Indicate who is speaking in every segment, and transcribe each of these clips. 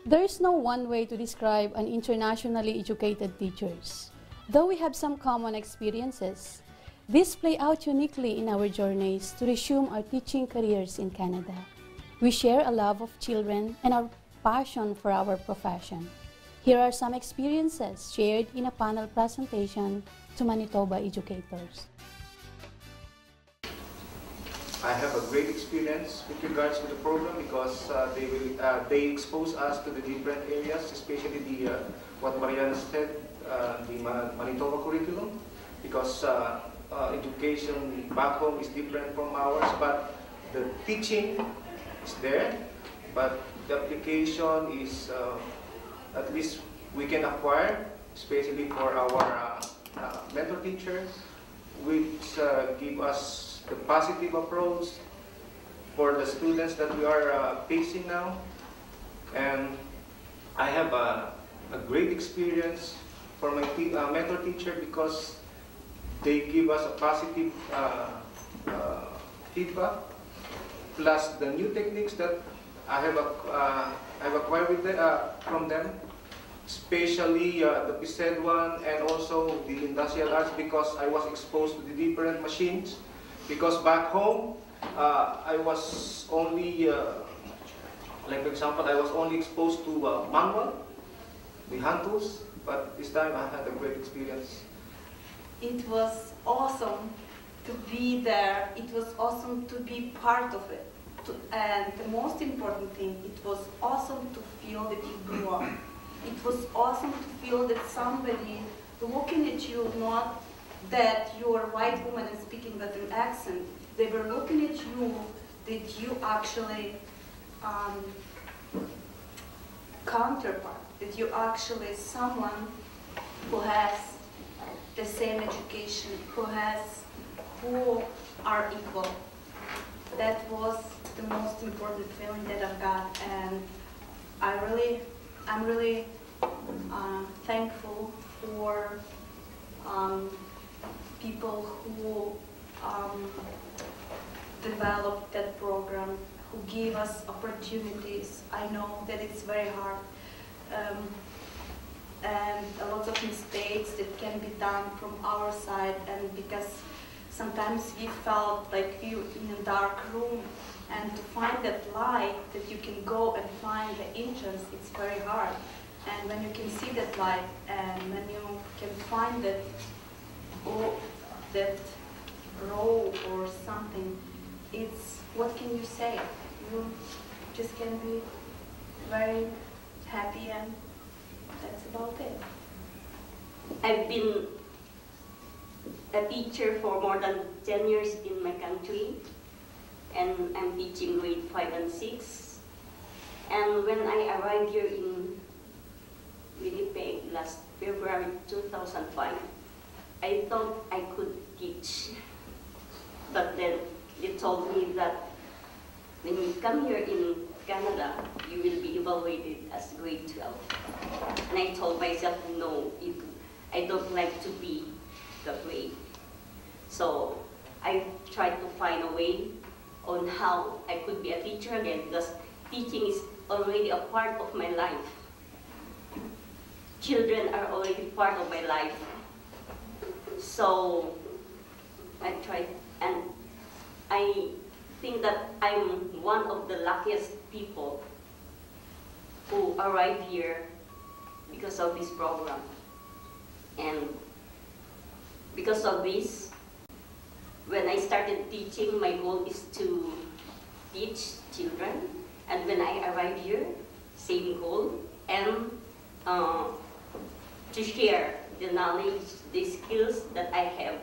Speaker 1: There is no one way to describe an internationally educated teachers. Though we have some common experiences, these play out uniquely in our journeys to resume our teaching careers in Canada. We share a love of children and our passion for our profession. Here are some experiences shared in a panel presentation to Manitoba educators.
Speaker 2: I have a great experience with regards to the program because they expose us to the different areas, especially what Mariana said, the Manitoba curriculum, because education back home is different from ours, but the teaching is there, but the application is at least we can acquire, especially for our mentor teachers, which give us the positive approach for the students that we are facing now. And I have a great experience for my mentor teacher because they give us a positive feedback, plus the new techniques that I have acquired with from them, especially the PSED one and also the industrial arts, because I was exposed to the different machines. Because back home, I was only, like for example, I was only exposed to manual, the hand tools, but this time I had a great experience.
Speaker 3: It was awesome to be there. It was awesome to be part of it. And the most important thing, it was awesome to feel that you grew up. It was awesome to feel that somebody looking at you, not that you're a white woman and speaking with an accent, they were looking at you, that you actually counterpart, that you actually someone who has the same education, who are equal. That was the most important feeling that I've got, and I'm really thankful for people who developed that program, who gave us opportunities. I know that it's very hard, and a lot of mistakes that can be done from our side, and because sometimes we felt like we were in a dark room, and to find that light that you can go and find the entrance, it's very hard. And when you can see that light, and when you can find that row or something, it's, what can you say? You just can be very happy, and that's about it.
Speaker 4: I've been a teacher for more than 10 years in my country, and I'm teaching grade 5 and 6. And when I arrived here in Winnipeg last February 2005, I thought I could teach. But then they told me that when you come here in Canada, you will be evaluated as grade 12. And I told myself, no, I don't like to be that way. So I tried to find a way on how I could be a teacher again, because teaching is already a part of my life. Children are already part of my life. So I tried, and I think that I'm one of the luckiest people who arrived here because of this program. And because of this, when I started teaching, my goal is to teach children. And when I arrived here, same goal, and to share the knowledge, the skills that I have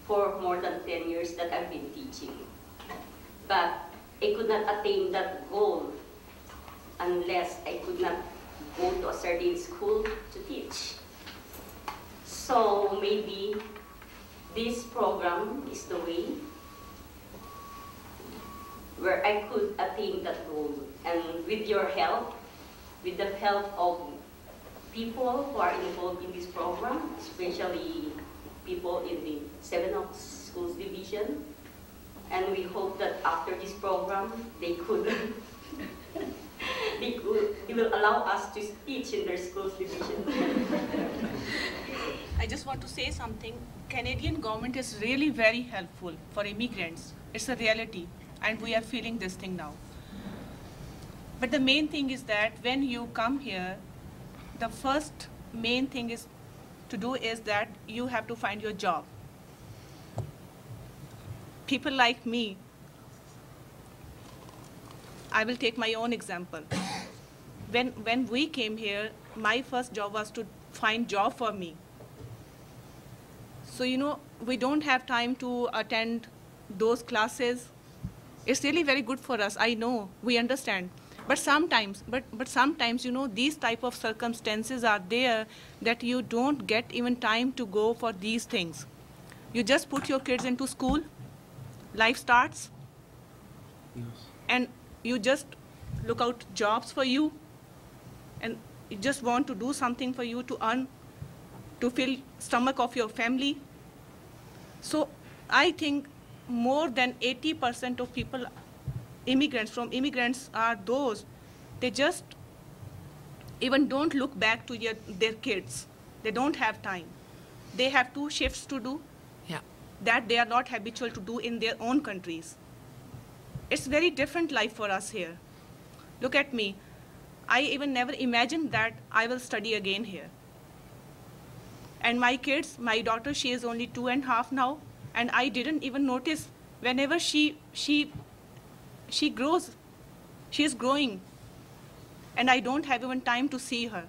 Speaker 4: for more than 10 years that I've been teaching. But I could not attain that goal unless I could not go to a certain school to teach. So maybe this program is the way where I could attain that goal. And with your help, with the help of people who are involved in this program, especially people in the 7 Oaks Schools Division, and we hope that after this program, they could they will allow us to teach in their schools division.
Speaker 5: I just want to say something. Canadian government is really very helpful for immigrants. It's a reality, and we are feeling this thing now. But the main thing is that when you come here, the first main thing is to do is that you have to find your job. People like me, I will take my own example. When we came here, my first job was to find job for me. So, you know, we don't have time to attend those classes. It's really very good for us, I know, we understand. But sometimes, you know, these type of circumstances are there that you don't get even time to go for these things. You just put your kids into school, life starts, yes. And you just look out jobs for you, and you just want to do something for you to earn, to fill stomach of your family. So I think more than 80% of people, immigrants are those, they just even don't look back to their kids. They don't have time. They have 2 shifts to do, yeah, that they are not habitual to do in their own countries. It's very different life for us here. Look at me. I even never imagined that I will study again here. And my kids, my daughter, she is only 2.5 now, and I didn't even notice whenever she grows, she is growing, and I don't have even time to see her.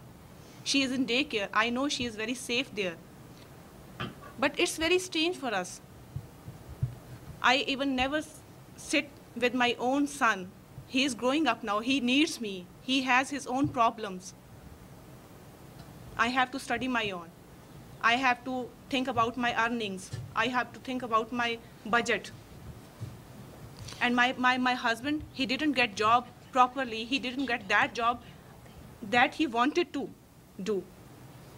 Speaker 5: She is in daycare. I know she is very safe there. But it's very strange for us. I even never sit with my own son. He is growing up now. He needs me. He has his own problems. I have to study my own. I have to think about my earnings. I have to think about my budget. And my husband, he didn't get job properly. He didn't get that job that he wanted to do.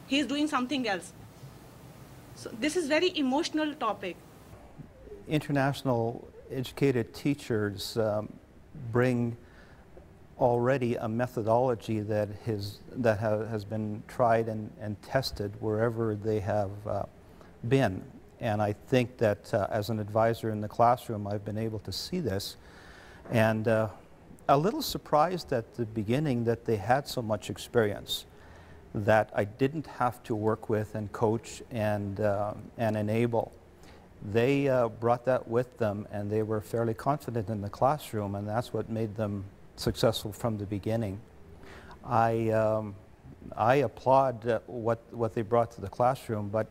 Speaker 5: He is doing something else. So this is very emotional topic.
Speaker 6: International educated teachers bring already a methodology that has been tried and tested wherever they have been. And I think that as an advisor in the classroom, I've been able to see this. And a little surprised at the beginning that they had so much experience, that I didn't have to work with and coach and enable. They brought that with them, and they were fairly confident in the classroom, and that's what made them successful from the beginning. I applaud what they brought to the classroom, but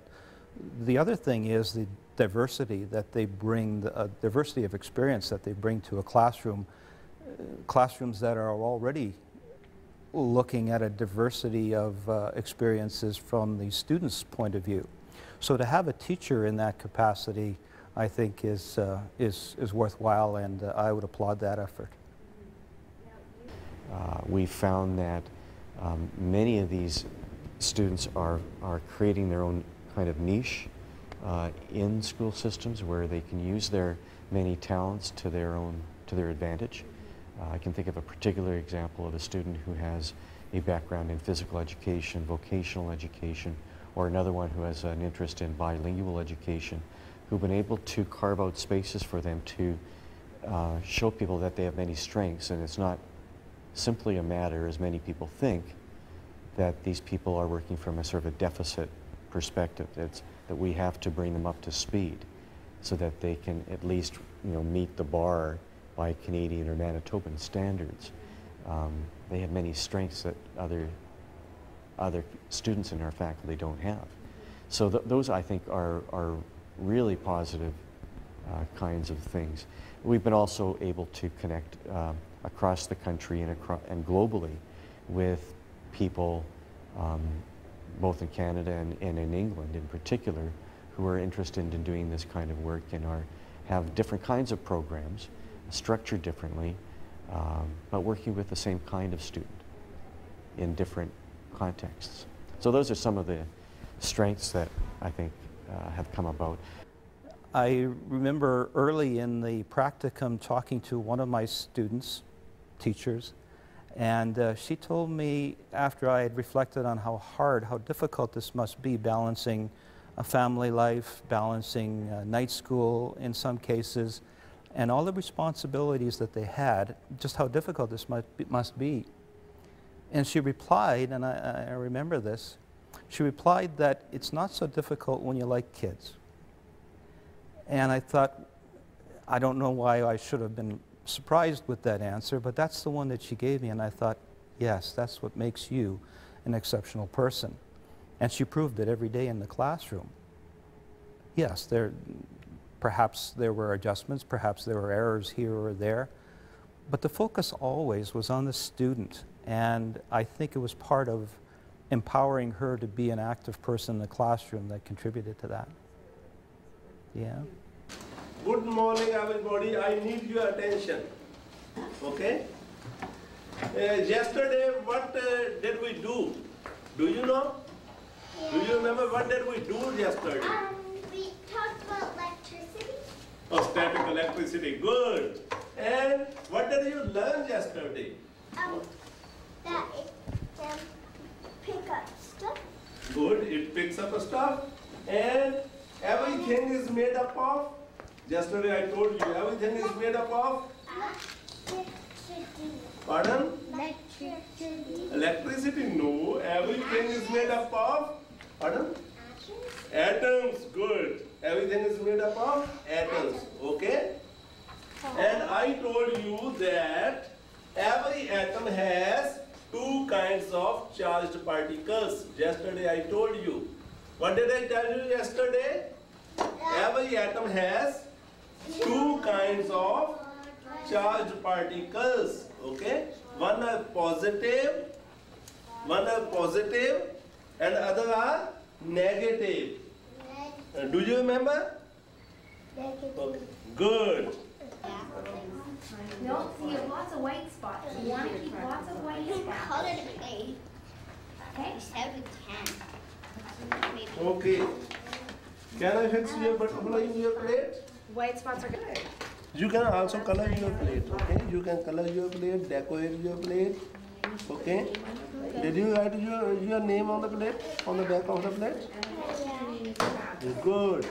Speaker 6: the other thing is the diversity that they bring, the diversity of experience that they bring to a classroom, classrooms that are already looking at a diversity of experiences from the student's point of view. So to have a teacher in that capacity, I think is worthwhile, and I would applaud that effort.
Speaker 7: We found that many of these students are creating their own kind of niche in school systems where they can use their many talents to their advantage. I can think of a particular example of a student who has a background in physical education, vocational education, or another one who has an interest in bilingual education, who've been able to carve out spaces for them to show people that they have many strengths, and it's not simply a matter, as many people think, that these people are working from a sort of a deficit perspective. It's that we have to bring them up to speed so that they can at least, you know, meet the bar by Canadian or Manitoban standards. They have many strengths that other students in our faculty don't have. So those, I think, are really positive kinds of things. We've been also able to connect across the country and globally with people both in Canada and in England in particular, who are interested in doing this kind of work and have different kinds of programs, structured differently, but working with the same kind of student in different contexts. So those are some of the strengths that I think have come about.
Speaker 6: I remember early in the practicum talking to one of my students, teachers, And she told me, after I had reflected on how hard, how difficult this must be, balancing a family life, balancing night school in some cases, and all the responsibilities that they had, just how difficult this must be. And she replied, and I remember this, she replied that it's not so difficult when you like kids. And I thought, I don't know why I should have been surprised with that answer, but that's the one that she gave me, and I thought, yes, that's what makes you an exceptional person. And she proved it every day in the classroom. Yes, perhaps there were adjustments, perhaps there were errors here or there, but the focus always was on the student, and I think it was part of empowering her to be an active person in the classroom that contributed to that. Yeah.
Speaker 8: Good morning, everybody. I need your attention. Okay? Yesterday, what did we do? Do you know? Yeah. Do you remember what did we do yesterday?
Speaker 9: We talked about electricity.
Speaker 8: Oh, static electricity. Good. And what did you learn yesterday?
Speaker 9: That it can pick up stuff.
Speaker 8: Good. It picks up stuff. And everything is made up of? Yesterday I told you, everything is made up of?
Speaker 9: Electricity.
Speaker 8: Pardon?
Speaker 9: Electricity.
Speaker 8: Electricity, no. Everything is made up of? Pardon? Atoms, good. Everything is made up of atoms, okay? And I told you that every atom has two kinds of charged particles. Yesterday I told you. What did I tell you yesterday? Every atom has two kinds of charged particles, okay? One are positive and other are negative. Do you remember? Okay. Good.
Speaker 10: No, so you have lots of white spots. You want to keep lots of white spots.
Speaker 9: Color to play.
Speaker 10: Okay.
Speaker 9: Just have a 10. Maybe.
Speaker 8: Okay. Can I fix your butterfly in your plate?
Speaker 10: White spots are good.
Speaker 8: You can also color your plate, okay? You can color your plate, decorate your plate, okay? Did you write your name on the plate, on the back of the plate?
Speaker 9: Yeah.
Speaker 8: Good.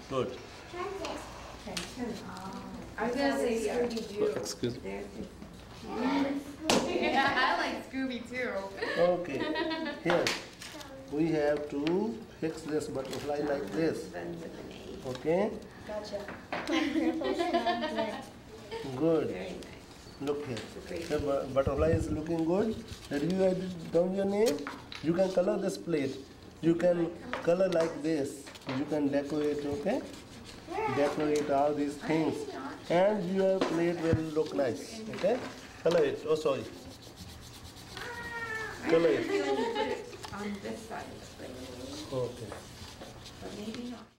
Speaker 8: Good.
Speaker 10: I was going to say Scooby-Doo.
Speaker 8: Excuse me.
Speaker 10: Yeah, I like Scooby too.
Speaker 8: Okay. Here, we have to fix this butterfly like this. Okay?
Speaker 10: Gotcha.
Speaker 8: Good. Look here. The butterfly is looking good. Did you write down your name? You can color this plate. You can color like this. You can decorate, okay? Decorate all these things. And your plate will look nice. Okay? Color it. Oh, sorry. Color it.
Speaker 10: On this side of the plate.
Speaker 8: Okay.
Speaker 10: But maybe not.